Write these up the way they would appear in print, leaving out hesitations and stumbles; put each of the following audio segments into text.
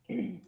Hello,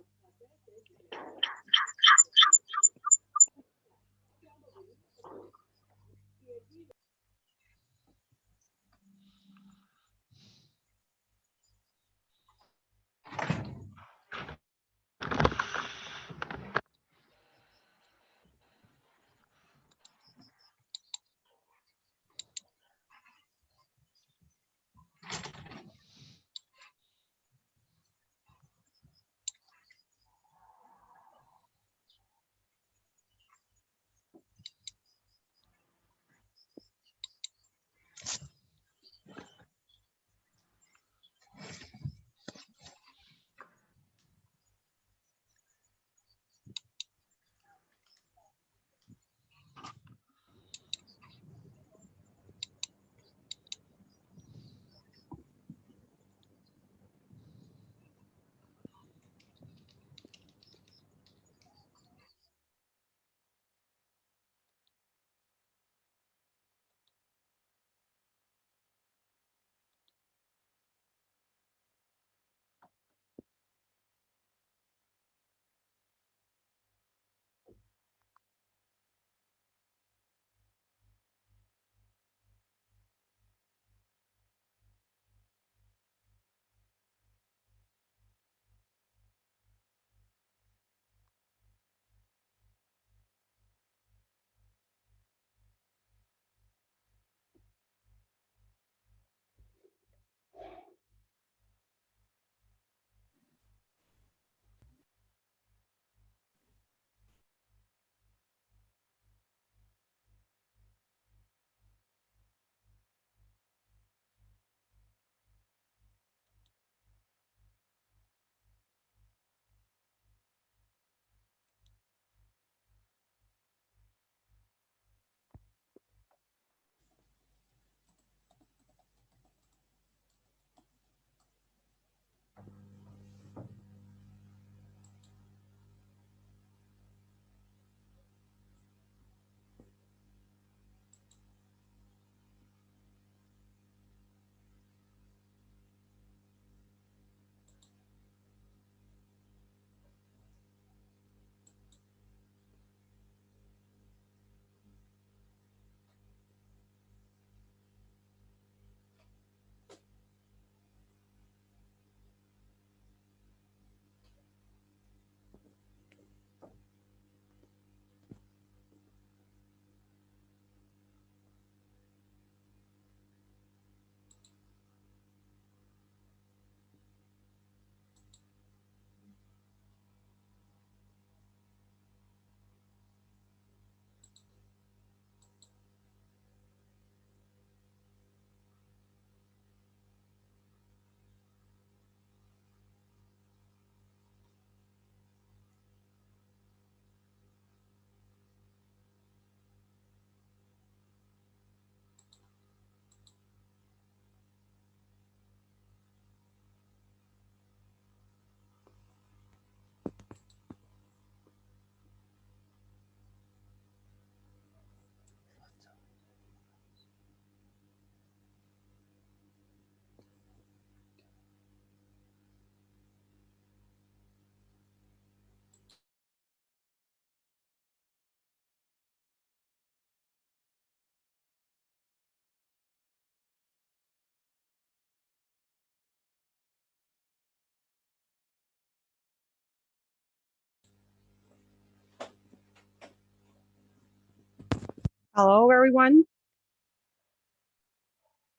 everyone.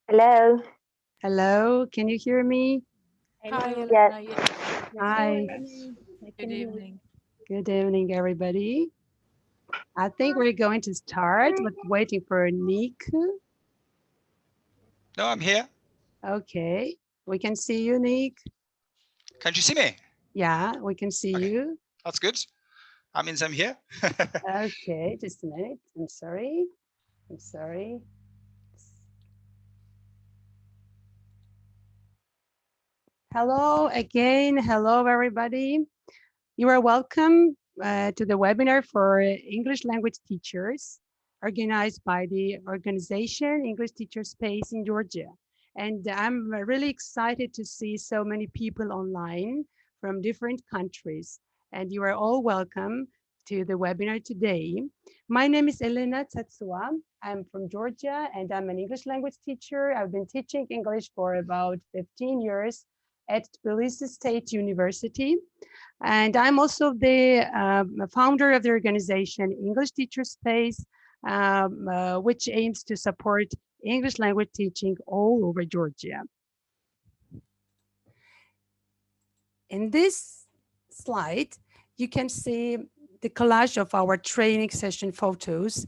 Hello. Hello, can you hear me? Hi, Hello. Yes. Elena. Yes. Hi, I Good can hear you. evening. good evening, everybody. I think we're going to start, but waiting for Nick. No, I'm here. Okay, we can see you, Nick. Can't you see me? Yeah, we can see Okay. you. That's good. That means I'm here. Okay, just a minute. I'm sorry. I'm sorry. Hello again. Hello, everybody. You are welcome to the webinar for English language teachers organized by the organization English Teacher Space in Georgia. And I'm really excited to see so many people online from different countries, and you are all welcome to the webinar today. My name is Elena Tsatsua. I'm from Georgia, and I'm an English language teacher. I've been teaching English for about 15 years at Tbilisi State University. And I'm also the founder of the organization English Teacher Space, which aims to support English language teaching all over Georgia. In this slide, you can see the collage of our training session photos,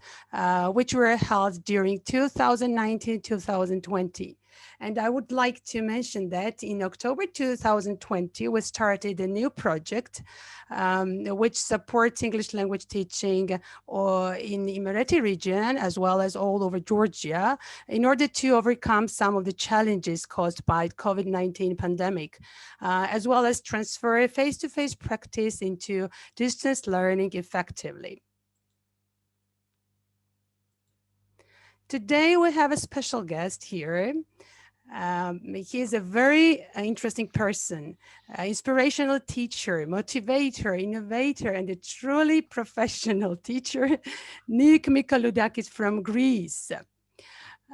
which were held during 2019-2020. And I would like to mention that in October 2020, we started a new project which supports English language teaching in Imereti region, as well as all over Georgia, in order to overcome some of the challenges caused by COVID-19 pandemic, as well as transfer face-to-face practice into distance learning effectively. Today, we have a special guest here. He is a very interesting person, inspirational teacher, motivator, innovator, and a truly professional teacher, Nick Michelioudakis from Greece.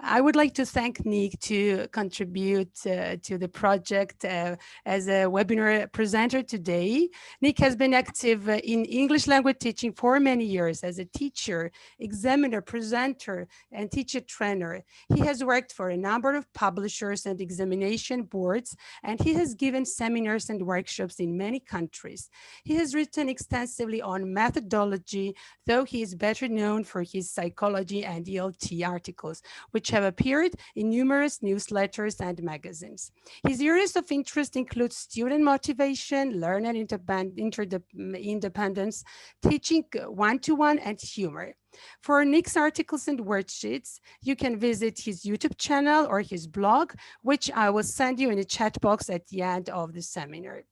I would like to thank Nick to contribute to the project as a webinar presenter today. Nick has been active in English language teaching for many years as a teacher, examiner, presenter, and teacher trainer. He has worked for a number of publishers and examination boards, and he has given seminars and workshops in many countries. He has written extensively on methodology, though he is better known for his psychology and ELT articles, which have appeared in numerous newsletters and magazines. His areas of interest include student motivation, learner independence, teaching one-to-one, and humor. For Nick's articles and worksheets, you can visit his YouTube channel or his blog, which I will send you in a chat box at the end of the seminar.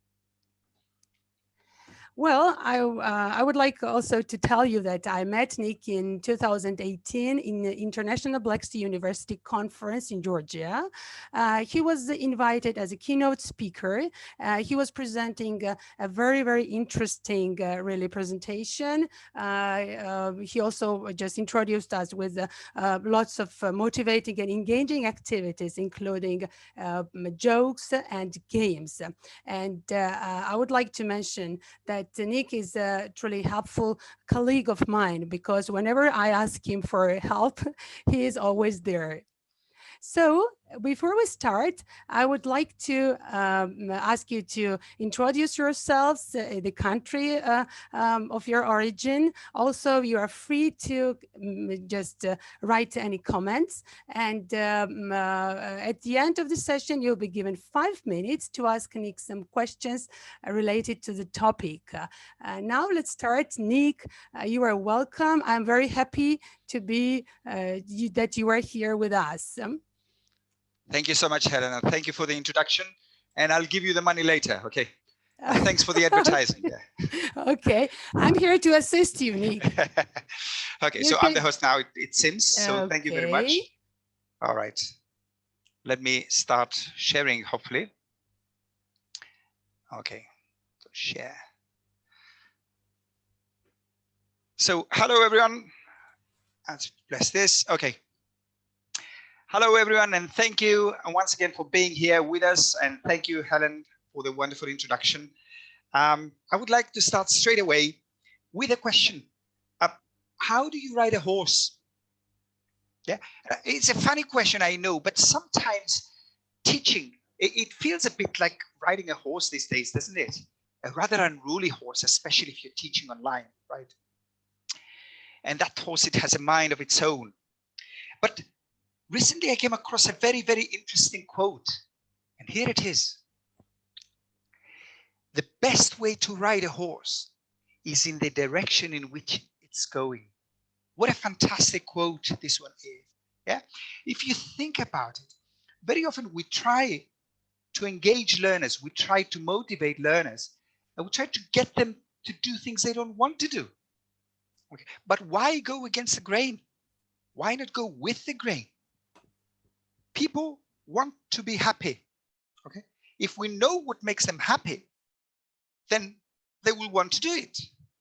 Well, I would like also to tell you that I met Nick in 2018 in the International Black Sea University Conference in Georgia. He was invited as a keynote speaker. He was presenting a very, very interesting really presentation. He also just introduced us with lots of motivating and engaging activities, including jokes and games. And I would like to mention that Nick is a truly helpful colleague of mine, because whenever I ask him for help, he is always there. So before we start, I would like to ask you to introduce yourselves, the country of your origin. Also, you are free to just write any comments. And at the end of the session, you'll be given 5 minutes to ask Nick some questions related to the topic. Now let's start. Nick, you are welcome. I'm very happy to be that you are here with us. Thank you so much, Helena. Thank you for the introduction. And I'll give you the money later, okay? And thanks for the advertising. Yeah. Okay, I'm here to assist you, Nick. Okay, so I'm the host now, it seems. So okay. Thank you very much. All right. Let me start sharing, hopefully. Okay, so share. So hello, everyone. Let's press this. Okay. Hello, everyone, and thank you once again for being here with us. And thank you, Helen, for the wonderful introduction. I would like to start straight away with a question. How do you ride a horse? Yeah, it's a funny question, I know, but sometimes teaching, it feels a bit like riding a horse these days, doesn't it? A rather unruly horse, especially if you're teaching online, right? And that horse, it has a mind of its own. But recently, I came across a very, very interesting quote, and here it is. The best way to ride a horse is in the direction in which it's going. What a fantastic quote this one is. Yeah, if you think about it, very often we try to engage learners, we try to motivate learners, and we try to get them to do things they don't want to do. Okay. But why go against the grain? Why not go with the grain? People want to be happy. Okay. If we know what makes them happy, then they will want to do it.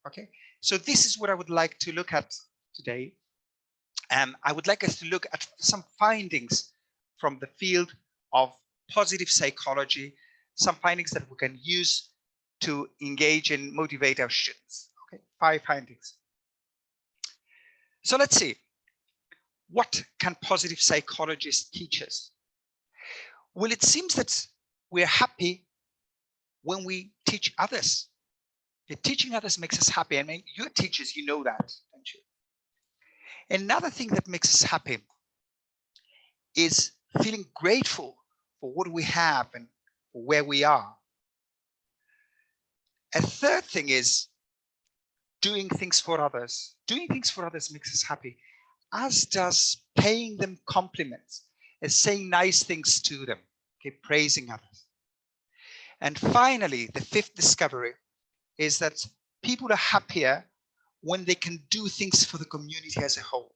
Okay, so this is what I would like to look at today. I would like us to look at some findings from the field of positive psychology, some findings that we can use to engage and motivate our students. Okay, 5 findings. So let's see, what can positive psychologists teach us? Well, it seems that we're happy when we teach others. Teaching others makes us happy. I mean, you're teachers, you know that, don't you? Another thing that makes us happy is feeling grateful for what we have and for where we are. A third thing is doing things for others. Doing things for others makes us happy, as does paying them compliments and saying nice things to them, okay, praising others. And finally, the 5th discovery is that people are happier when they can do things for the community as a whole.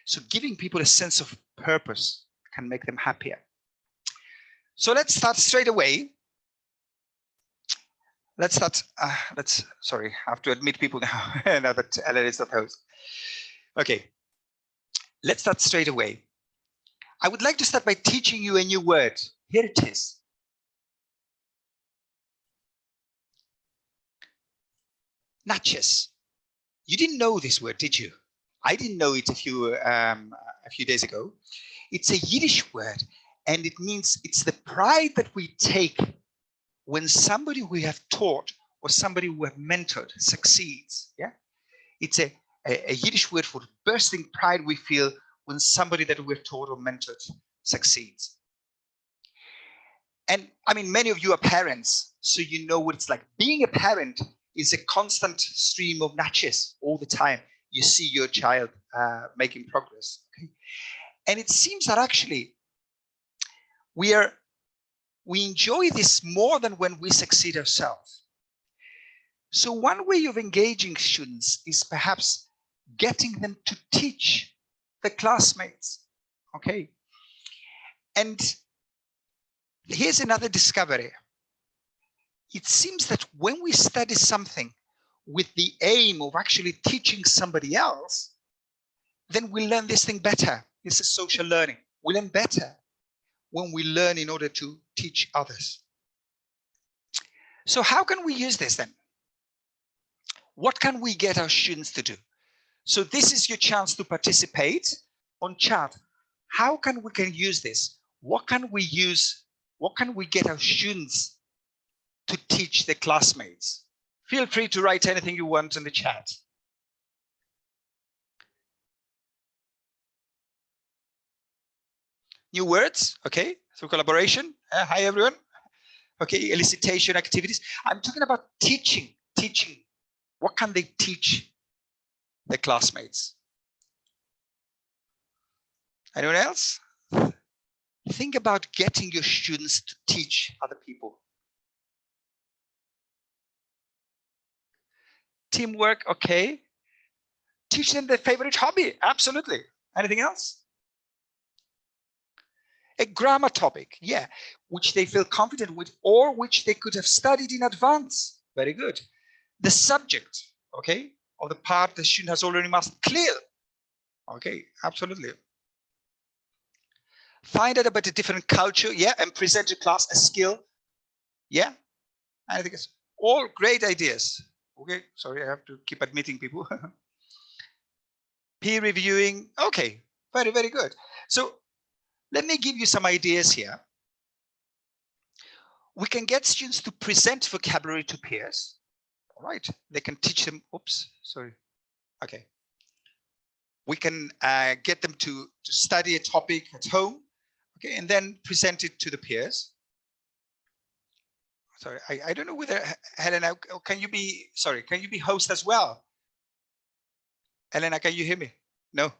So giving people a sense of purpose can make them happier. So let's start straight away. Let's start, sorry, I have to admit people now, now that Ellen is the host. Okay, let's start straight away. I would like to start by teaching you a new word. Here it is. Natchez. You didn't know this word, did you? I didn't know it a few days ago. It's a Yiddish word, and it means it's the pride that we take when somebody we have taught or somebody we have mentored succeeds. Yeah, it's a Yiddish word for bursting pride we feel when somebody that we've taught or mentored succeeds. And I mean, many of you are parents, so you know what it's like. Being a parent is a constant stream of natchez all the time. You see your child making progress. Okay? And it seems that actually we enjoy this more than when we succeed ourselves. So one way of engaging students is perhaps getting them to teach the classmates. Okay. And here's another discovery. It seems that when we study something with the aim of actually teaching somebody else, then we learn this thing better. This is social learning. We learn better when we learn in order to teach others. So how can we use this then? What can we get our students to do? So this is your chance to participate on chat. How can we use this? What can we use? What can we get our students to teach the classmates? Feel free to write anything you want in the chat. New words, okay, so collaboration. Hi everyone. Okay, elicitation activities. I'm talking about teaching. What can they teach the classmates? Anyone else? Think about getting your students to teach other people. Teamwork, okay. Teach them their favorite hobby, absolutely. Anything else? A grammar topic, yeah, which they feel confident with or which they could have studied in advance. Very good. The subject, okay, of the part the student has already mastered, clear. Okay, absolutely. Find out about a different culture, yeah, and present to class a skill, yeah. I think it's all great ideas. Okay, sorry, I have to keep admitting people. Peer reviewing, okay, very, very good. So let me give you some ideas here. We can get students to present vocabulary to peers. All right, they can teach them, oops, sorry. Okay. We can get them to study a topic at home, okay, and then present it to the peers. Sorry, I don't know whether, Helena, can you be host as well? Helena, can you hear me? No?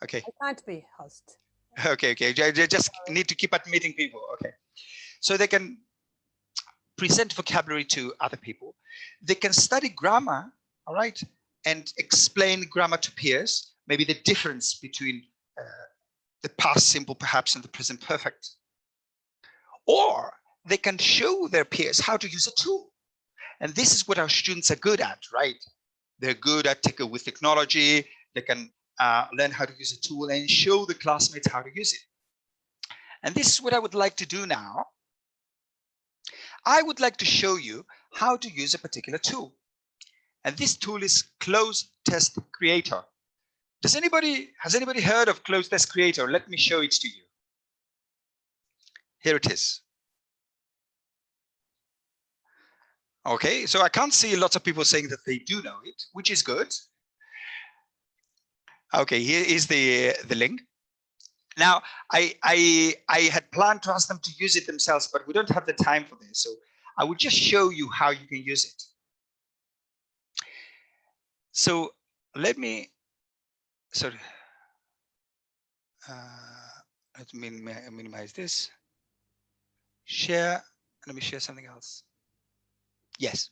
Okay. I can't be host. Okay, I just need to keep admitting people, okay. So they can present vocabulary to other people. They can study grammar, all right, and explain grammar to peers, maybe the difference between the past simple perhaps and the present perfect. Or they can show their peers how to use a tool. And this is what our students are good at, right? They're good at with technology. They can learn how to use a tool and show the classmates how to use it. And this is what I would like to do now. I would like to show you how to use a particular tool. And this tool is Closed Test Creator. Has anybody heard of Closed Test Creator? Let me show it to you. Here it is. Okay, so I can't see lots of people saying that they do know it, which is good. Okay, here is the link. Now, I had planned to ask them to use it themselves, but we don't have the time for this. So I will just show you how you can use it. So let me, sorry. Let me minimize this. Share, let me share something else. Yes.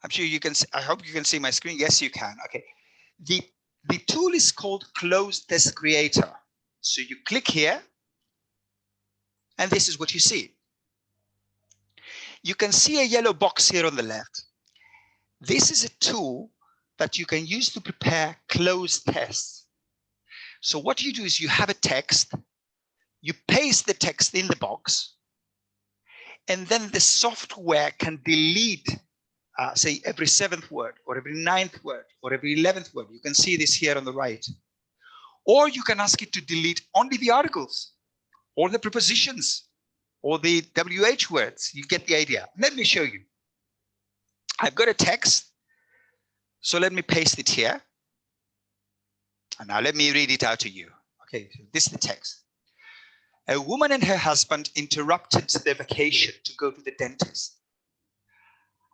I'm sure you can, I hope you can see my screen. Yes, you can. Okay. The tool is called Closed Test Creator. So you click here, and this is what you see. You can see a yellow box here on the left. This is a tool that you can use to prepare closed tests. So what you do is you have a text, you paste the text in the box, and then the software can delete, say, every 7th word, or every 9th word, or every 11th word. You can see this here on the right. Or you can ask it to delete only the articles, or the prepositions, or the WH words. You get the idea. Let me show you. I've got a text, so let me paste it here. And now let me read it out to you. Okay, so this is the text. A woman and her husband interrupted their vacation to go to the dentist.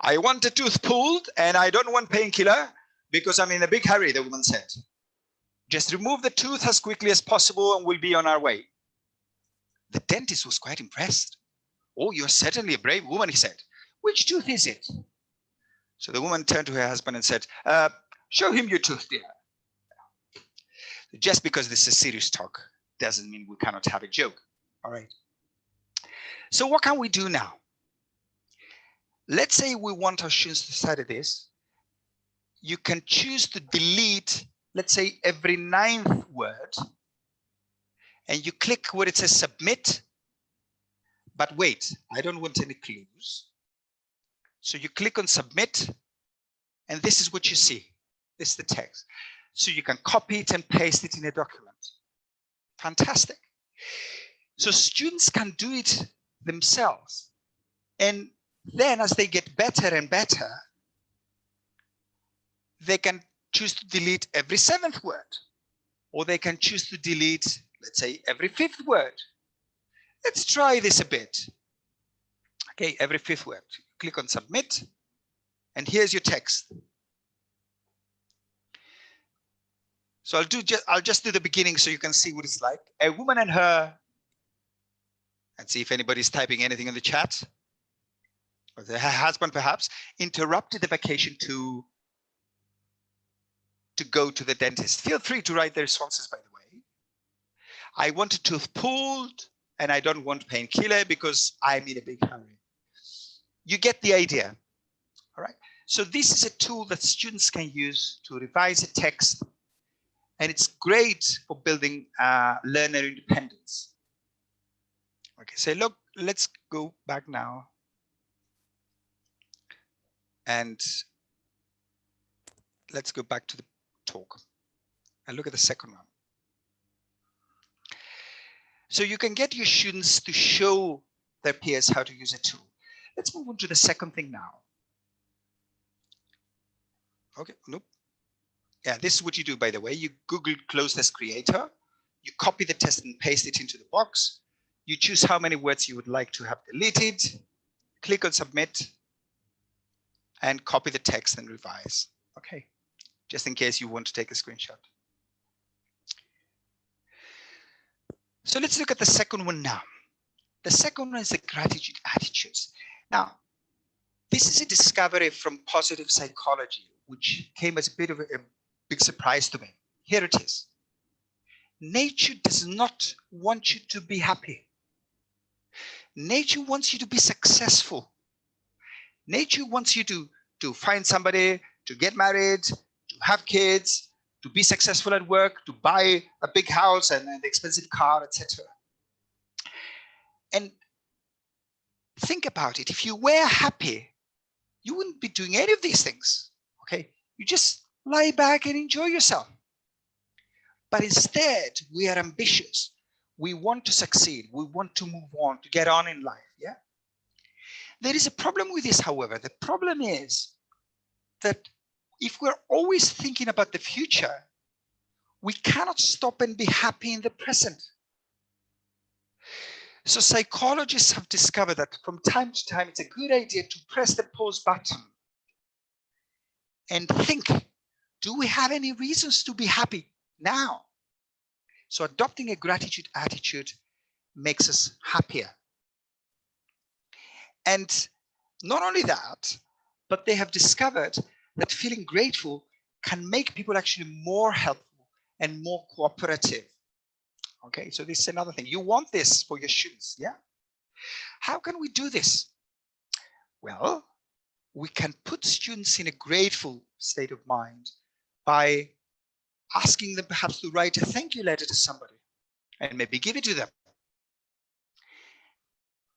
I want a tooth pulled and I don't want painkiller because I'm in a big hurry, the woman said. Just remove the tooth as quickly as possible and we'll be on our way. The dentist was quite impressed. Oh, you're certainly a brave woman, he said. Which tooth is it? So the woman turned to her husband and said, show him your tooth, dear. Just because this is serious talk doesn't mean we cannot have a joke. All right. So what can we do now? Let's say we want our students to study this. You can choose to delete, let's say, every 9th word. And you click where it says submit. But wait, I don't want any clues. So you click on submit. And this is what you see. This is the text. So you can copy it and paste it in a document. Fantastic. So students can do it themselves. And then as they get better and better, they can choose to delete every 7th word. Or they can choose to delete, let's say, every 5th word. Let's try this a bit. Okay, every 5th word. Click on submit. And here's your text. So I'll just do the beginning so you can see what it's like. A woman and her, and see if anybody's typing anything in the chat. Or her husband perhaps interrupted the vacation to go to the dentist. Feel free to write the responses, by the way. I want a tooth pulled and I don't want painkiller because I'm in a big hurry. You get the idea. All right. So this is a tool that students can use to revise a text. And it's great for building learner independence. Okay, so look, let's go back now. And let's go back to the talk and look at the second one. So you can get your students to show their peers how to use a tool. Let's move on to the second thing now. Okay, nope. Yeah, this is what you do, by the way. You Google Closed Test Creator. You copy the test and paste it into the box. You choose how many words you would like to have deleted. Click on submit and copy the text and revise. Okay, just in case you want to take a screenshot. So let's look at the second one now. The second one is the gratitude attitudes. Now, this is a discovery from positive psychology, which came as a bit of a big surprise to me. Here it is. Nature does not want you to be happy. Nature wants you to be successful. Nature wants you to find somebody, to get married, to have kids, to be successful at work, to buy a big house and an expensive car, etc. And think about it. If you were happy, you wouldn't be doing any of these things. Okay, you just lie back and enjoy yourself. But instead, we are ambitious. We want to succeed. We want to move on, to get on in life. Yeah. There is a problem with this, however. The problem is that if we're always thinking about the future, we cannot stop and be happy in the present. So psychologists have discovered that from time to time, it's a good idea to press the pause button and think, do we have any reasons to be happy now? So adopting a gratitude attitude makes us happier. And not only that, but they have discovered that feeling grateful can make people actually more helpful and more cooperative. Okay, so this is another thing. You want this for your students, yeah? How can we do this? Well, we can put students in a grateful state of mind by asking them perhaps to write a thank you letter to somebody and maybe give it to them.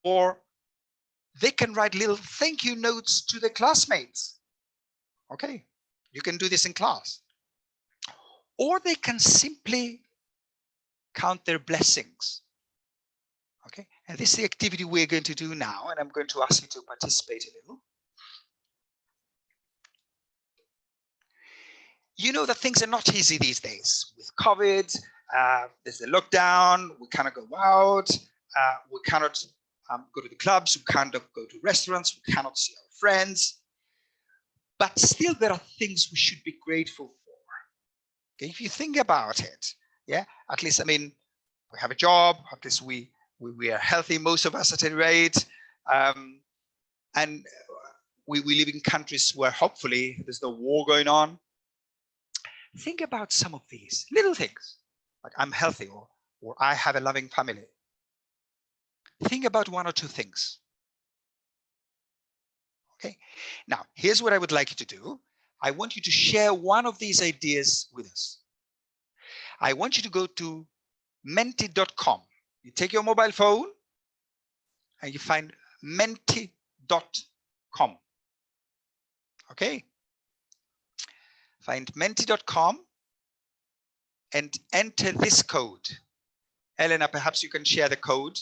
Or they can write little thank you notes to their classmates. Okay, you can do this in class. Or they can simply count their blessings. Okay, and this is the activity we're going to do now, and I'm going to ask you to participate a little. You know that things are not easy these days. With COVID, there's a lockdown, we cannot go out, we cannot go to the clubs, we cannot go to restaurants, we cannot see our friends. But still, there are things we should be grateful for. Okay, if you think about it, yeah, at least, I mean, we have a job, at least we are healthy, most of us at any rate. And we live in countries where hopefully there's no war going on. Think about some of these little things, like I'm healthy or I have a loving family. Think about one or two things. Okay, now here's what I would like you to do. I want you to share one of these ideas with us. I want you to go to menti.com. You take your mobile phone and you find menti.com. Okay, find menti.com and enter this code. Elena, perhaps you can share the code.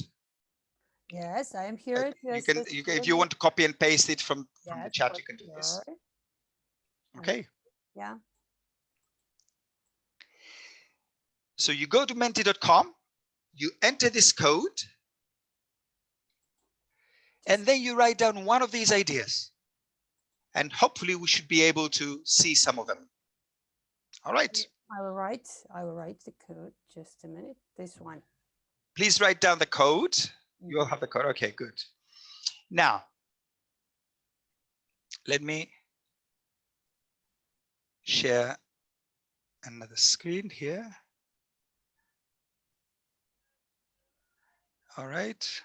Yes, I am here. You can, if you want to copy and paste it from the chat, you can do this. Okay. Yeah. So you go to menti.com, you enter this code, and then you write down one of these ideas. And hopefully we should be able to see some of them. All right. I will write the code. Just a minute. This one. Please write down the code. You all have the code. Okay, good. Now, let me share another screen here. All right.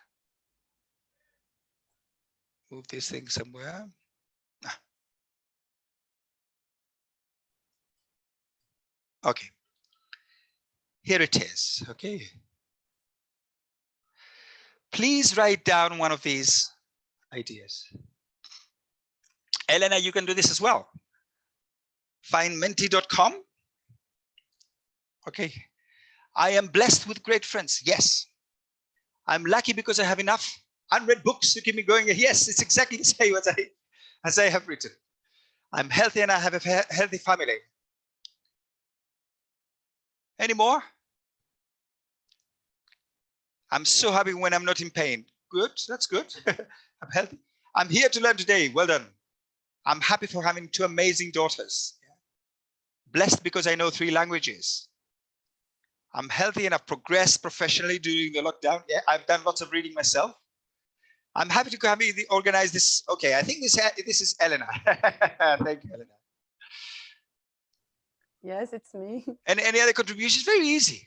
Move this thing somewhere. Okay. Here it is. Okay. Please write down one of these ideas. Elena, you can do this as well. Find menti.com. Okay. I am blessed with great friends. Yes. I'm lucky because I have enough unread books to keep me going. Yes, it's exactly the same as I have written. I'm healthy and I have a healthy family. Any more? I'm so happy when I'm not in pain. Good, that's good. I'm healthy. I'm here to learn today. Well done. I'm happy for having two amazing daughters. Blessed because I know 3 languages. I'm healthy and I've progressed professionally during the lockdown. Yeah, I've done lots of reading myself. I'm happy to have you organize this. Okay, I think this is Elena. Thank you, Elena. Yes, it's me. And any other contributions? Very easy.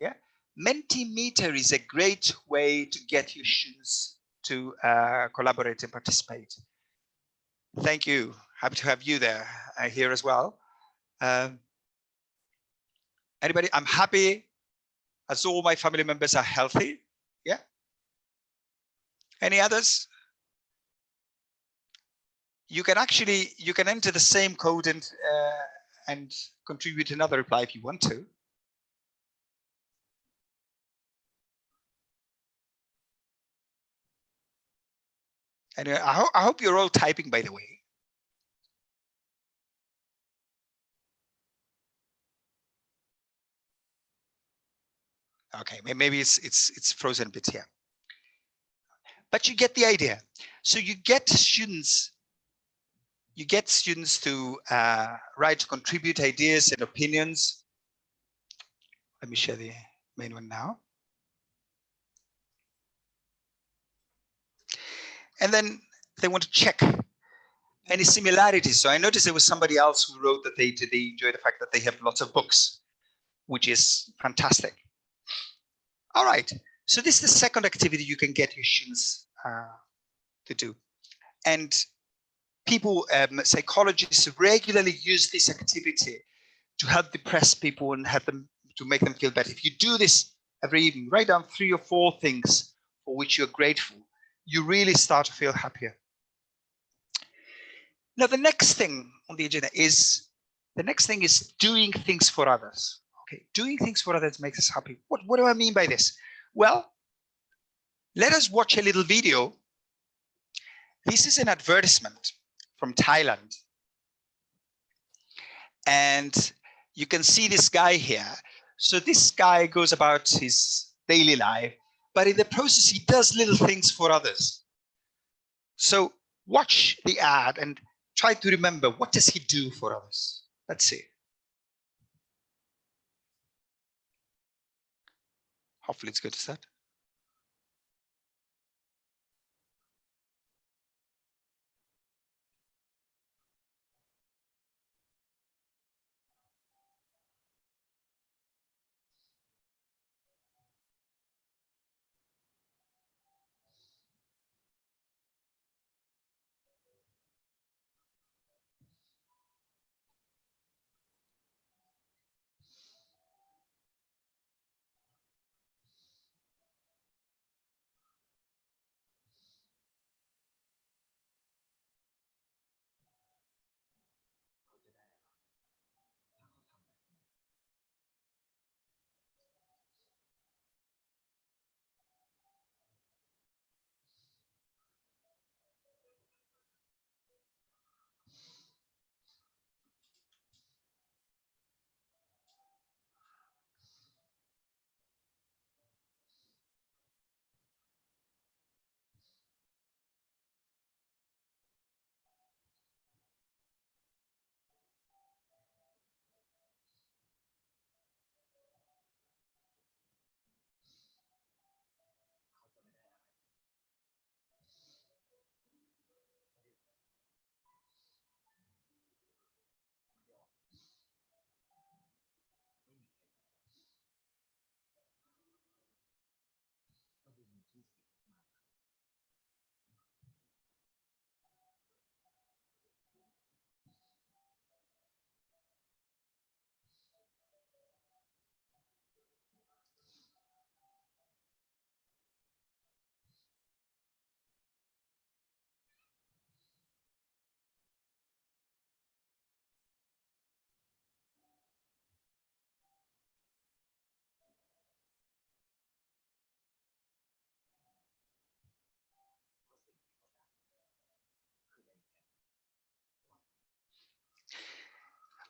Yeah. Mentimeter is a great way to get your students to collaborate and participate. Thank you. Happy to have you there here as well. Anybody? I'm happy as all my family members are healthy. Yeah. Any others? You can enter the same code and contribute another reply if you want to. Anyway, I hope you're all typing, by the way. Okay, maybe it's frozen a bit here, but you get the idea. So you get students to write, contribute ideas and opinions. Let me share the main one now. And then they want to check any similarities. So I noticed there was somebody else who wrote that they enjoy the fact that they have lots of books, which is fantastic. All right, so this is the second activity you can get your students to do. And people, psychologists regularly use this activity to help depress people and help them to make them feel better. If you do this every evening, write down 3 or 4 things for which you're grateful, you really start to feel happier. Now, the next thing on the agenda is doing things for others. Okay, doing things for others makes us happy. What do I mean by this? Well, let us watch a little video. This is an advertisement from Thailand. And you can see this guy here. So this guy goes about his daily life, but in the process, he does little things for others. So watch the ad and try to remember, what does he do for others? Let's see. Hopefully it's good to start.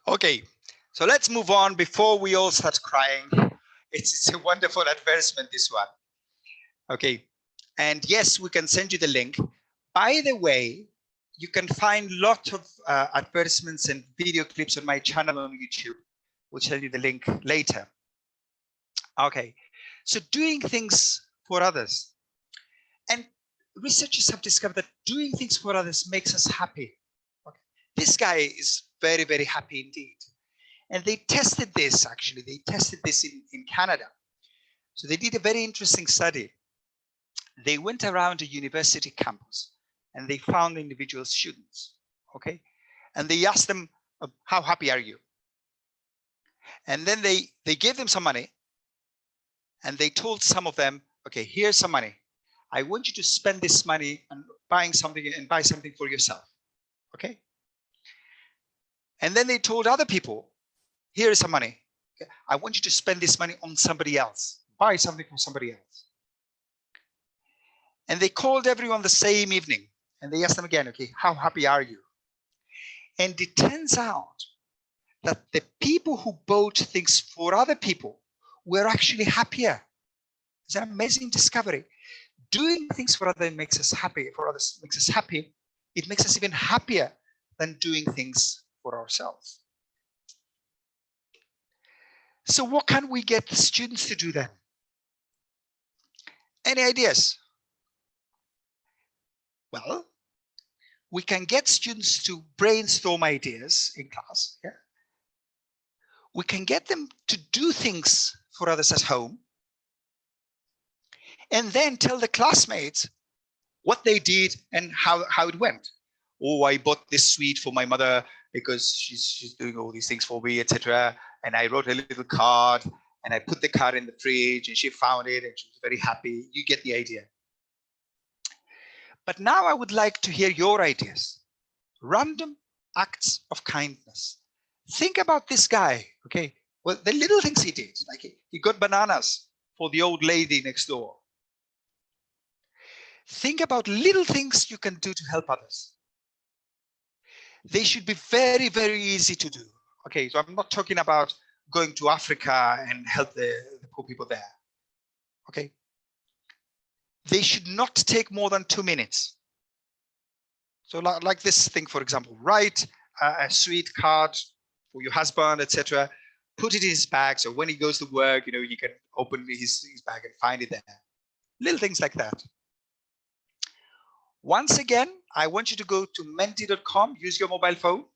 Okay, so let's move on before we all start crying. It's a wonderful advertisement, this one. Okay, and yes, we can send you the link. By the way, you can find lots of advertisements and video clips on my channel on YouTube. We'll tell you the link later. Okay, so doing things for others. And researchers have discovered that doing things for others makes us happy. Okay. This guy is very, very happy indeed. And they tested this, actually. They tested this in Canada. So they did a very interesting study. They went around a university campus and they found individual students. okay? And they asked them, how happy are you? And then they gave them some money, and they told some of them, okay, here's some money. I want you to spend this money on buying something and buy something for yourself, okay? And then they told other people, here is some money. Okay? I want you to spend this money on somebody else, buy something for somebody else. And they called everyone the same evening, and they asked them again, okay, how happy are you? And it turns out that the people who bought things for other people were actually happier. It's an amazing discovery. Doing things for others makes us happy, for others makes us happy. It makes us even happier than doing things for ourselves. So what can we get the students to do then? Any ideas? Well, we can get students to brainstorm ideas in class. Yeah? We can get them to do things for others at home, and then tell the classmates what they did and how it went. Oh, I bought this sweet for my mother because she's doing all these things for me, etc. And I wrote a little card, and I put the card in the fridge, and she found it, and she was very happy. You get the idea. But now I would like to hear your ideas. Random acts of kindness. Think about this guy, okay? Well, the little things he did, like he got bananas for the old lady next door. Think about little things you can do to help others. They should be very, very easy to do. Okay, so I'm not talking about going to Africa and help the poor people there. Okay. They should not take more than 2 minutes. So like this thing, for example, write a sweet card for your husband, etc. Put it in his bag, so when he goes to work, you know, he can open his bag and find it there. Little things like that. Once again, I want you to go to menti.com, use your mobile phone,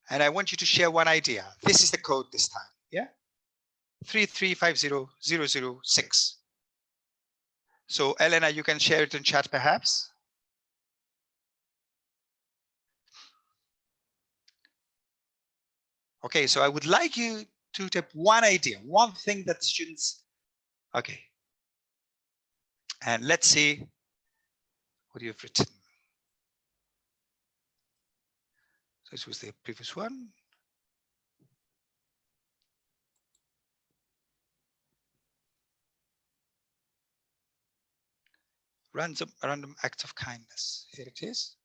and I want you to share one idea. This is the code this time, yeah? 3350006. So Elena, you can share it in chat perhaps. Okay, so I would like you to type one idea, one thing that students, okay. And let's see what you've written. So this was the previous one. Random acts of kindness. Here it is.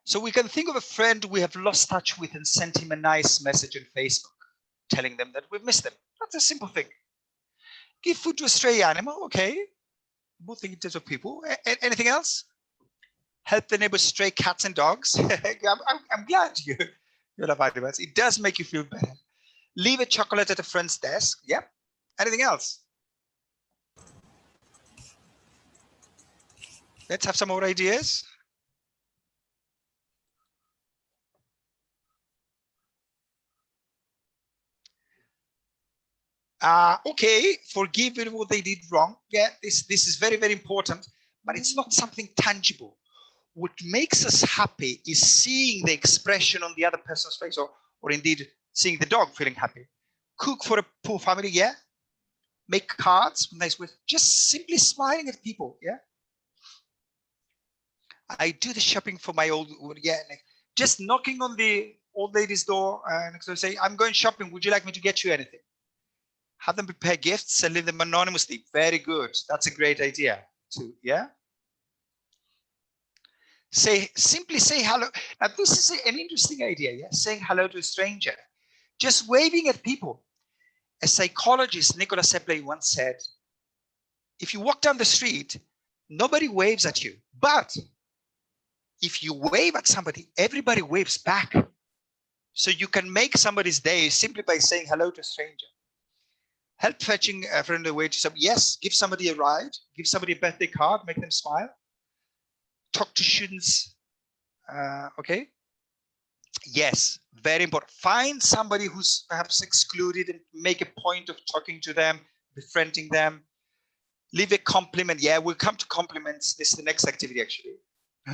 So we can think of a friend we have lost touch with and sent him a nice message on Facebook, telling them that we've missed them. That's a simple thing. Give food to a stray animal, okay. Both think in terms of people. Anything else? Help the neighbor's stray cats and dogs. I'm glad you love animals. It does make you feel better. Leave a chocolate at a friend's desk. Yep. Anything else? Let's have some more ideas. Okay, forgive what they did wrong. Yeah, this is very, very important, but it's not something tangible. What makes us happy is seeing the expression on the other person's face, or indeed seeing the dog feeling happy. Cook for a poor family, yeah. Make cards, nice with just simply smiling at people, yeah. I do the shopping for my old, yeah, just knocking on the old lady's door and say, I'm going shopping, would you like me to get you anything? Have them prepare gifts and leave them anonymously. Very good. That's a great idea too, yeah? Simply say hello. Now this is an interesting idea, yeah? Saying hello to a stranger. Just waving at people. A psychologist, Nicholas Epley, once said, if you walk down the street, nobody waves at you. But if you wave at somebody, everybody waves back. So you can make somebody's day simply by saying hello to a stranger. Help fetching a friend away to some, yes, give somebody a ride, give somebody a birthday card, make them smile. Talk to students, okay? Yes, very important. Find somebody who's perhaps excluded and make a point of talking to them, befriending them. Leave a compliment. Yeah, we'll come to compliments. This is the next activity, actually.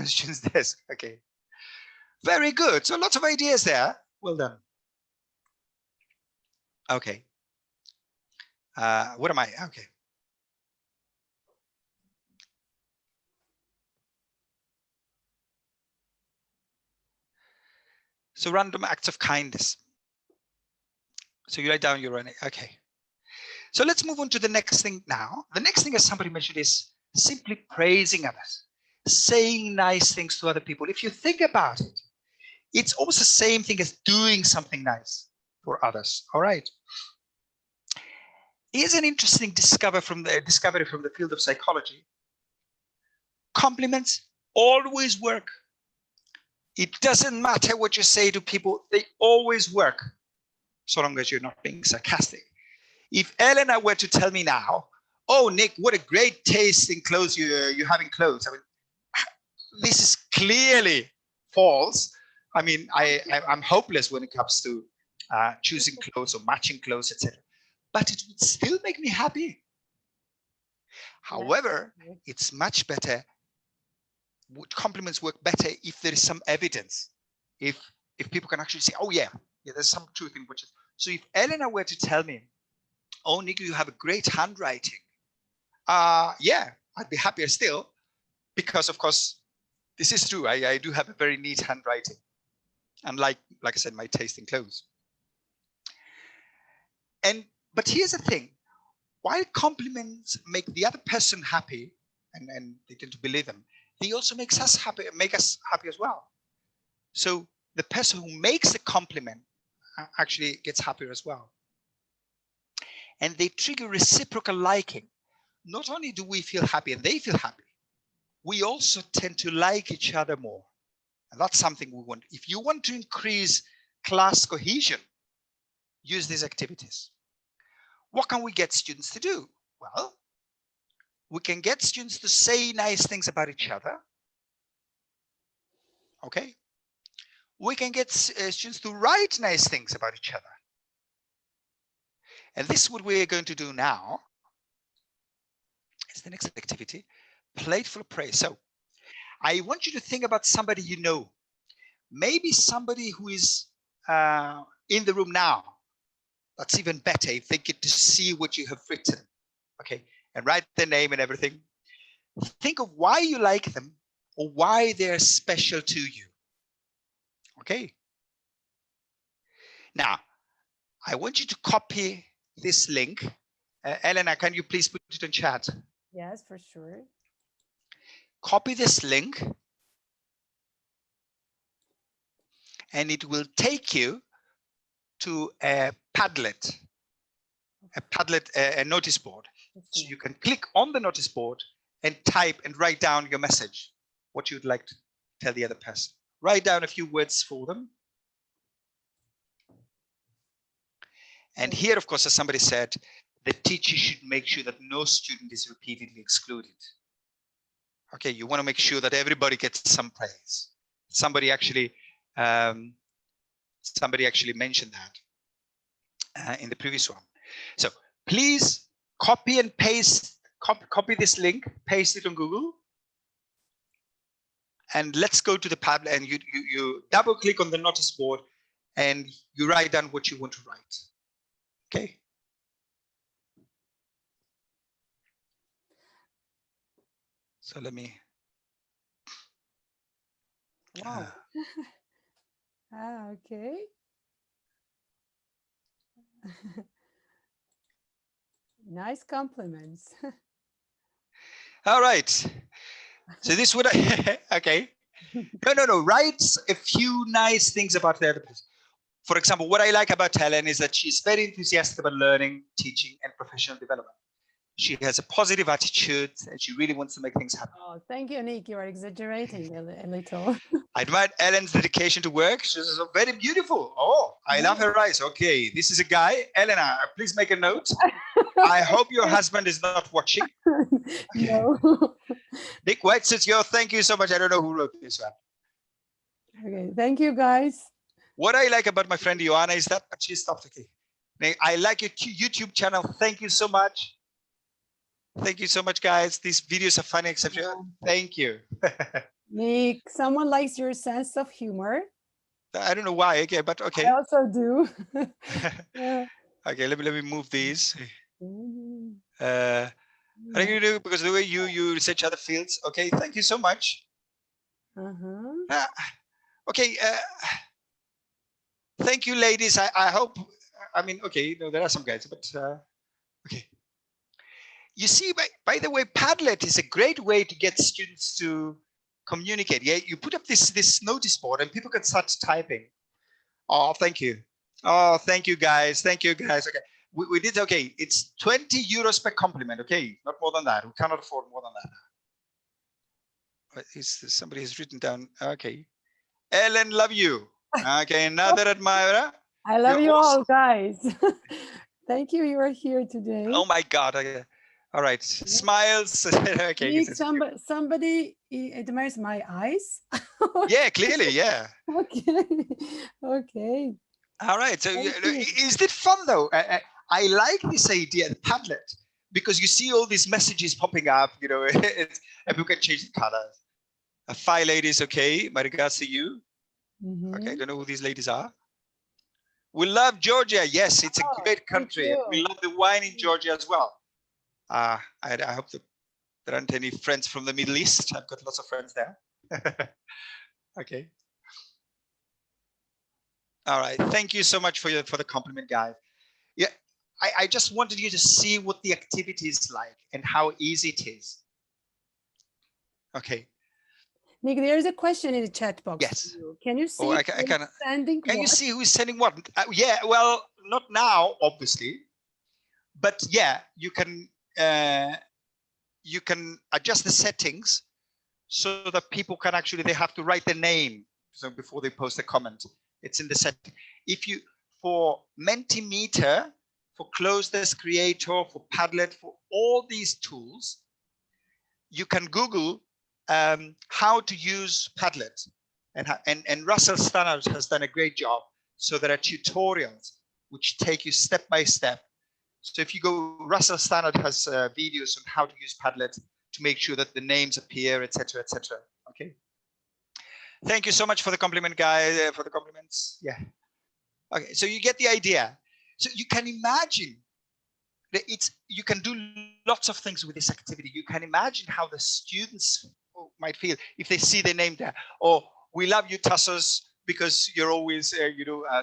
Students' desk. Okay. Very good. So lots of ideas there. Well done. Okay. What am I? Okay. So random acts of kindness. So you write down your own. Okay. So let's move on to the next thing now. The next thing, as somebody mentioned, is simply praising others, saying nice things to other people. If you think about it, it's almost the same thing as doing something nice for others. All right. Here's an interesting discovery from the field of psychology. Compliments always work. It doesn't matter what you say to people, they always work, so long as you're not being sarcastic. If Elena were to tell me now, oh, Nick, what a great taste in clothes you have in clothes. I mean, this is clearly false. I mean, I'm hopeless when it comes to choosing clothes or matching clothes, etc. But it would still make me happy. However, it's much better. Compliments work better if there is some evidence. If people can actually say, oh yeah, there's some truth in what. So if Elena were to tell me, oh, Nick, you have a great handwriting. Yeah, I'd be happier still, because of course, this is true. I do have a very neat handwriting. And like I said, my taste in clothes. But here's the thing, while compliments make the other person happy, and they tend to believe them, they also make us happy as well. So the person who makes the compliment actually gets happier as well. And they trigger reciprocal liking. Not only do we feel happy and they feel happy, we also tend to like each other more. And that's something we want. If you want to increase class cohesion, use these activities. What can we get students to do? Well, we can get students to say nice things about each other. Okay. We can get students to write nice things about each other. And this is what we're going to do now. It's the next activity, playful praise. So I want you to think about somebody you know, maybe somebody who is in the room now. That's even better if they get to see what you have written. Okay, and write their name and everything. Think of why you like them or why they're special to you. Okay. Now, I want you to copy this link. Elena, can you please put it in chat? Yes, for sure. Copy this link and it will take you to a Padlet, a notice board. So you can click on the notice board and type and write down your message, what you'd like to tell the other person. Write down a few words for them. And here, of course, as somebody said, the teacher should make sure that no student is repeatedly excluded. Okay, you want to make sure that everybody gets some praise. Somebody actually mentioned that in the previous one. So please copy and paste, copy this link, paste it on Google. And let's go to the Padlet and you double click on the notice board and you write down what you want to write. Okay. So let me. Wow. Okay. Nice compliments. All right. So this would okay. No. Write a few nice things about the other person. For example, what I like about Helen is that she's very enthusiastic about learning, teaching, and professional development. She has a positive attitude and she really wants to make things happen. Oh, thank you, Nick. You are exaggerating a little. I admire Ellen's dedication to work. She's very beautiful. Oh, I love her eyes. Okay, this is a guy. Elena, please make a note. I hope your husband is not watching. No. Nick White says, yo, thank you so much. I don't know who wrote this one. Okay, thank you, guys. What I like about my friend Joanna is that she stopped. Okay. I like your YouTube channel. Thank you so much. Thank you so much, guys. These videos are funny, except thank you. Nick, someone likes your sense of humor. I don't know why, okay, but okay. I also do. Yeah. Okay, let me move these. Mhm. I think you do, because the way you research other fields. Okay, thank you so much. Okay, thank you, ladies. I hope. I mean, okay, no, there are some guys, but okay. You see, by the way, Padlet is a great way to get students to communicate. Yeah, you put up this notice board and people can start typing. Oh, thank you. Oh, thank you, guys. Thank you, guys. Okay, we did okay. It's 20 euros per compliment. Okay, not more than that. We cannot afford more than that. Somebody has written down. Okay, Ellen, love you. Okay, another admirer. I love you all, guys. Thank you. You are here today. Oh my God. Okay. All right. Smiles. Okay. Nick, somebody admires my eyes. Yeah, clearly. Yeah. Okay. Okay. All right. So is it fun though? I like this idea, the Padlet, because you see all these messages popping up, you know, and people can change the colors. 5 ladies. Okay. My regards to you. Okay. I don't know who these ladies are. We love Georgia. Yes, it's a great country. We love the wine in Georgia as well. I hope that there aren't any friends from the Middle East. I've got lots of friends there. Okay. All right. Thank you so much for the compliment, guys. Yeah, I just wanted you to see what the activity is like and how easy it is. Okay. Nick, there's a question in the chat box. Yes. Can you see? Can you see who's sending what? Yeah. Well, not now, obviously, but yeah, you can adjust the settings so that people can actually, they have to write their name so before they post a comment. It's in the setting. If you, for Mentimeter, for Closeness Creator, for Padlet, for all these tools, you can Google how to use Padlet, and Russell Stannard has done a great job. So there are tutorials which take you step by step. So if you go, Russell Stannard has videos on how to use Padlet to make sure that the names appear, etc., etc. Okay. Thank you so much for the compliment, guys. For the compliments. Yeah. Okay. So you get the idea. So you can imagine that you can do lots of things with this activity. You can imagine how the students might feel if they see their name there. Or we love you, Tassos, because you're always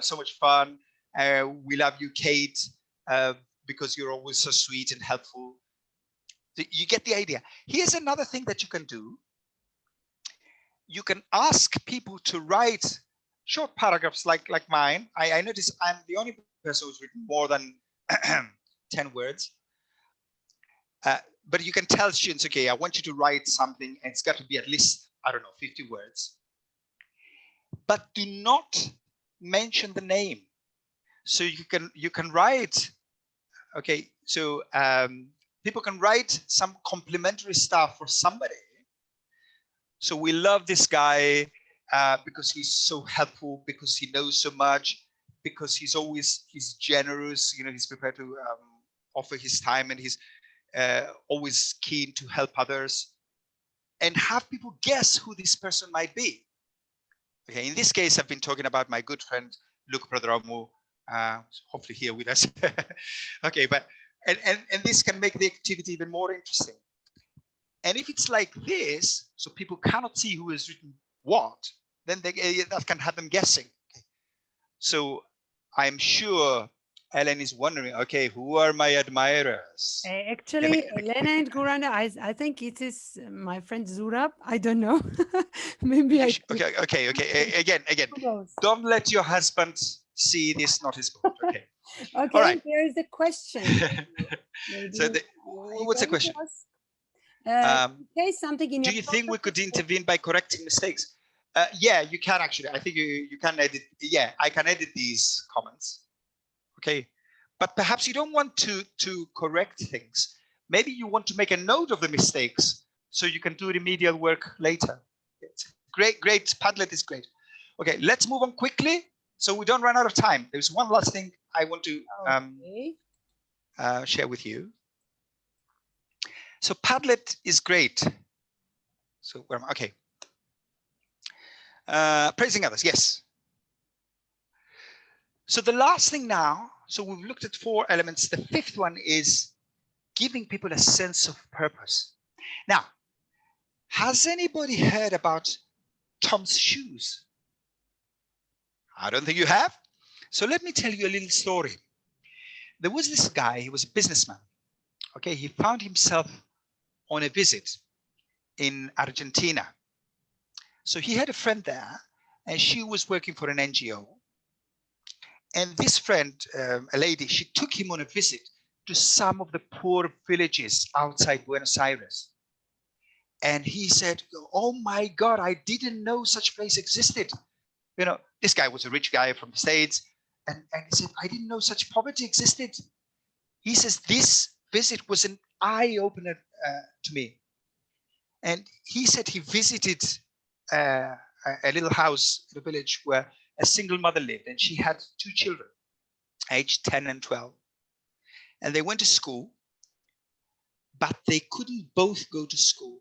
so much fun. We love you, Kate, because you're always so sweet and helpful. You get the idea. Here's another thing that you can do. You can ask people to write short paragraphs like mine. I notice I'm the only person who's written more than 10 words. But you can tell students, okay, I want you to write something, and it's got to be at least, I don't know, 50 words. But do not mention the name. So you can write, okay, so people can write some complimentary stuff for somebody. So we love this guy because he's so helpful, because he knows so much, because he's generous, you know, he's prepared to offer his time, and he's always keen to help others, and have people guess who this person might be. Okay, in this case, I've been talking about my good friend, Luke Prodromu, hopefully here with us. Okay, but, and this can make the activity even more interesting. And if it's like this, so people cannot see who has written what, then that can have them guessing. Okay. So I'm sure Ellen is wondering, okay, who are my admirers? Actually, Elena and Gurana, I think it is my friend Zurab. I don't know. Maybe okay. Again. Don't let your husband see this notice board. Okay. Okay. All right. There is a question. So what's the question? Say something in do you think we could intervene by correcting mistakes? Yeah, you can actually. I think you can edit. Yeah, I can edit these comments. Okay, but perhaps you don't want to correct things. Maybe you want to make a note of the mistakes so you can do remedial work later. It's great. Padlet is great. Okay, let's move on quickly so we don't run out of time. There's one last thing I want to share with you. So Padlet is great. So where am I? Okay. Praising others, yes. So the last thing now, so we've looked at 4 elements. The 5th one is giving people a sense of purpose. Now, has anybody heard about Tom's shoes? I don't think you have. So let me tell you a little story. There was this guy, he was a businessman. Okay, he found himself on a visit in Argentina. So he had a friend there, and she was working for an NGO. And this friend, a lady, she took him on a visit to some of the poor villages outside Buenos Aires. And he said, oh my God, I didn't know such place existed. You know, this guy was a rich guy from the States. And he said, I didn't know such poverty existed. He says, this visit was an eye-opener to me. And he said he visited a little house in a village where a single mother lived, and she had 2 children, aged 10 and 12. And they went to school, but they couldn't both go to school.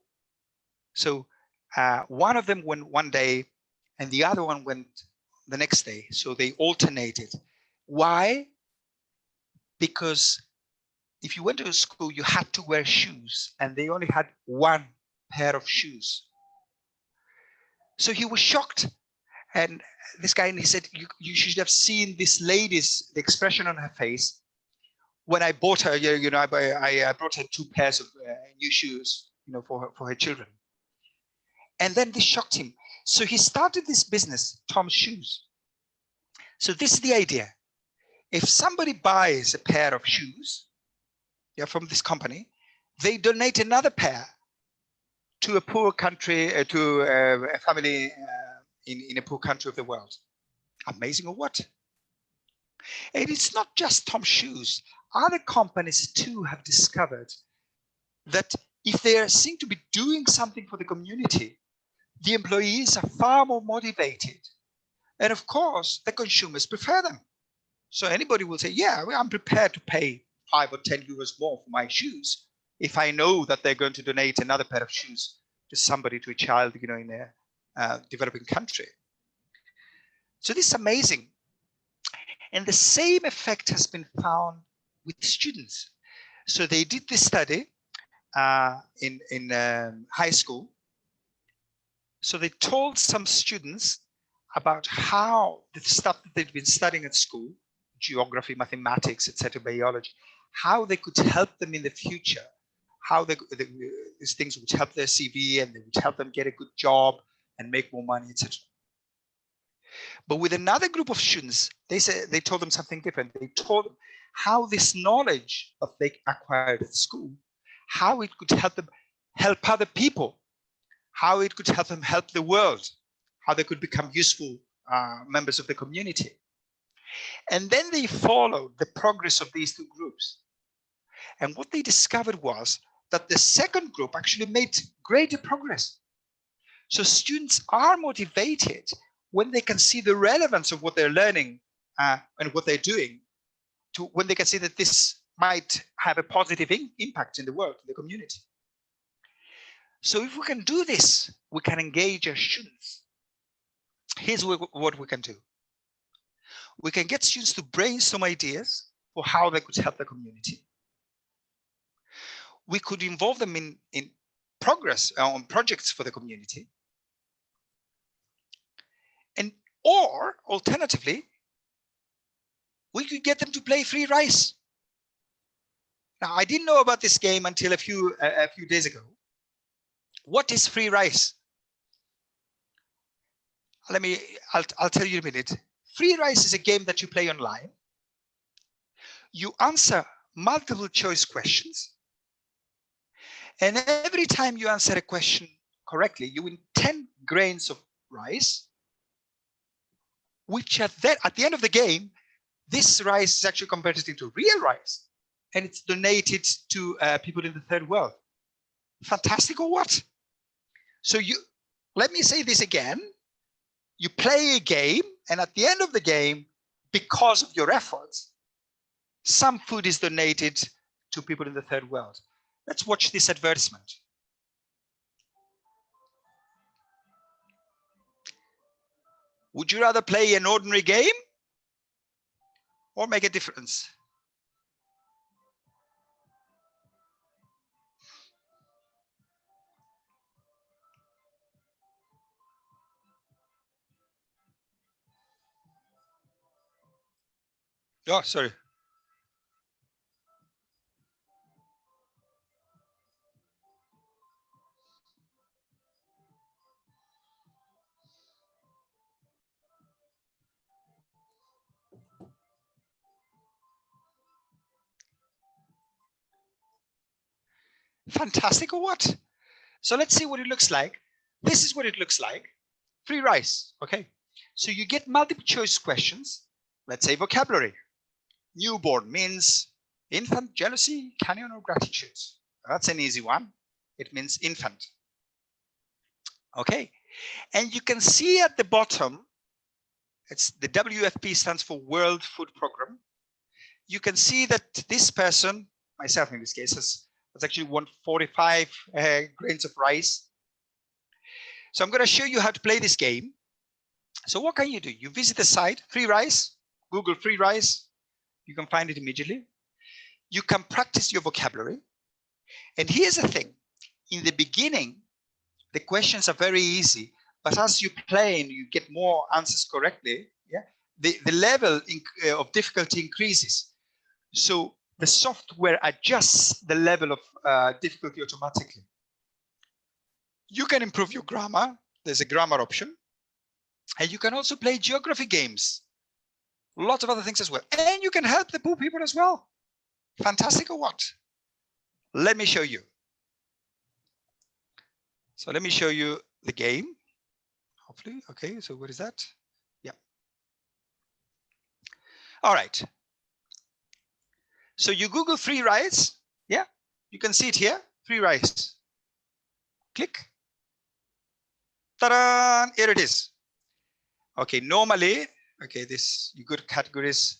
So one of them went one day and the other one went the next day. So they alternated. Why? Because if you went to school, you had to wear shoes, and they only had 1 pair of shoes. So he was shocked. And this guy, and he said, you should have seen this lady's, the expression on her face. When I bought her, you know, I brought her 2 pairs of new shoes, you know, for her children. And then this shocked him. So he started this business, Tom's Shoes. So this is the idea. If somebody buys a pair of shoes, yeah, from this company, they donate another pair to a poor country, to a family in a poor country of the world. Amazing or what? And it's not just Tom's Shoes. Other companies too have discovered that if they seem to be doing something for the community, the employees are far more motivated. And of course, the consumers prefer them. So anybody will say, yeah, well, I'm prepared to pay 5 or 10 euros more for my shoes if I know that they're going to donate another pair of shoes to somebody, to a child, you know, in a developing country. So this is amazing. And the same effect has been found with students. So they did this study in high school. So they told some students about how the stuff that they'd been studying at school, geography, mathematics, etc., biology, how they could help them in the future, how these things would help their CV and they would help them get a good job and make more money, etc. But with another group of students, they told them something different. They told them how this knowledge that they acquired at school, how it could help them help other people, how it could help them help the world, how they could become useful members of the community. And then they followed the progress of these 2 groups. And what they discovered was that the second group actually made greater progress. So students are motivated when they can see the relevance of what they're learning and what they're doing, when they can see that this might have a positive impact in the world, in the community. So if we can do this, we can engage our students. Here's what we can do. We can get students to brainstorm ideas for how they could help the community. We could involve them in progress on projects for the community. Or alternatively, we could get them to play free rice. Now, I didn't know about this game until a few days ago. What is free rice? I'll tell you in a minute. Free rice is a game that you play online. You answer multiple choice questions. And every time you answer a question correctly, you win 10 grains of rice, which at the end of the game, this rice is actually converted into real rice, and it's donated to people in the third world. Fantastic or what? So let me say this again. You play a game, and at the end of the game, because of your efforts, some food is donated to people in the third world. Let's watch this advertisement. Would you rather play an ordinary game or make a difference? Oh, sorry. Fantastic or what? So let's see what it looks like. This is what it looks like. Free rice. Okay. So you get multiple choice questions. Let's say vocabulary. Newborn means infant, jealousy, canyon, or gratitude. That's an easy one. It means infant. Okay. And you can see at the bottom, it's the WFP stands for World Food Program. You can see that this person, myself in this case, has actually won 45 grains of rice. So I'm going to show you how to play this game. So what can you do? You visit the site, free rice, Google free rice. You can find it immediately. You can practice your vocabulary. And here's the thing. In the beginning, the questions are very easy. But as you play and you get more answers correctly, the level of difficulty increases. So the software adjusts the level of difficulty automatically. You can improve your grammar. There's a grammar option. And you can also play geography games. Lots of other things as well. And you can help the poor people as well. Fantastic or what? Let me show you. So let me show you the game. Hopefully. Okay, so what is that? Yeah. All right. So you Google free rice. Yeah, you can see it here. Free rice. Click. Ta-da! Here it is. Okay, normally, okay, this you go to categories.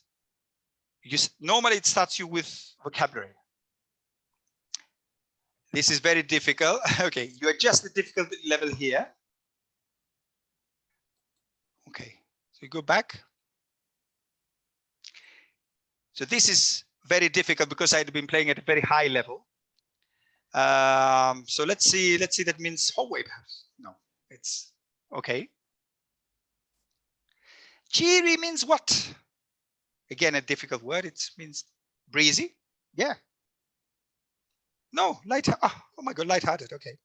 Normally it starts you with vocabulary. This is very difficult. Okay, you adjust the difficulty level here. Okay, so you go back. So this is very difficult because I'd been playing at a very high level. So let's see. That means hallway perhaps. No, it's okay. Cheery means what? Again, a difficult word. It means breezy. Yeah. No, light. Oh my God, lighthearted. Okay.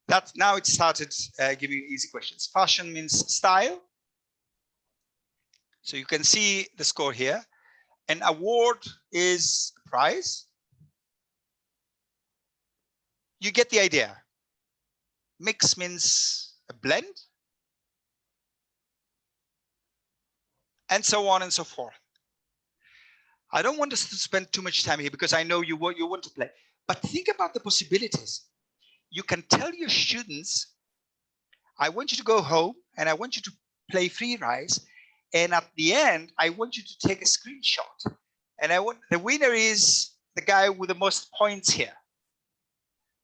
That's now it started giving you easy questions. Fashion means style. So you can see the score here. An award is a prize. You get the idea. Mix means a blend. And so on and so forth. I don't want us to spend too much time here because I know you want to play. But think about the possibilities. You can tell your students, I want you to go home and I want you to play free rice. And at the end, I want you to take a screenshot. And the winner is the guy with the most points here.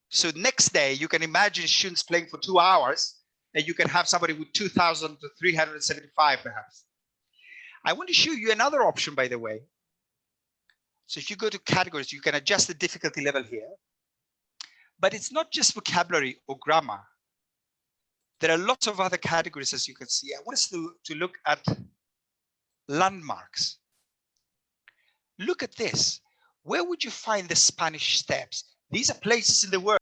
So next day, you can imagine students playing for 2 hours and you can have somebody with 2,375 perhaps. I want to show you another option, by the way. So if you go to categories, you can adjust the difficulty level here. But it's not just vocabulary or grammar. There are lots of other categories, as you can see. I want us to look at landmarks. Look at this. Where would you find the Spanish Steps? These are places in the world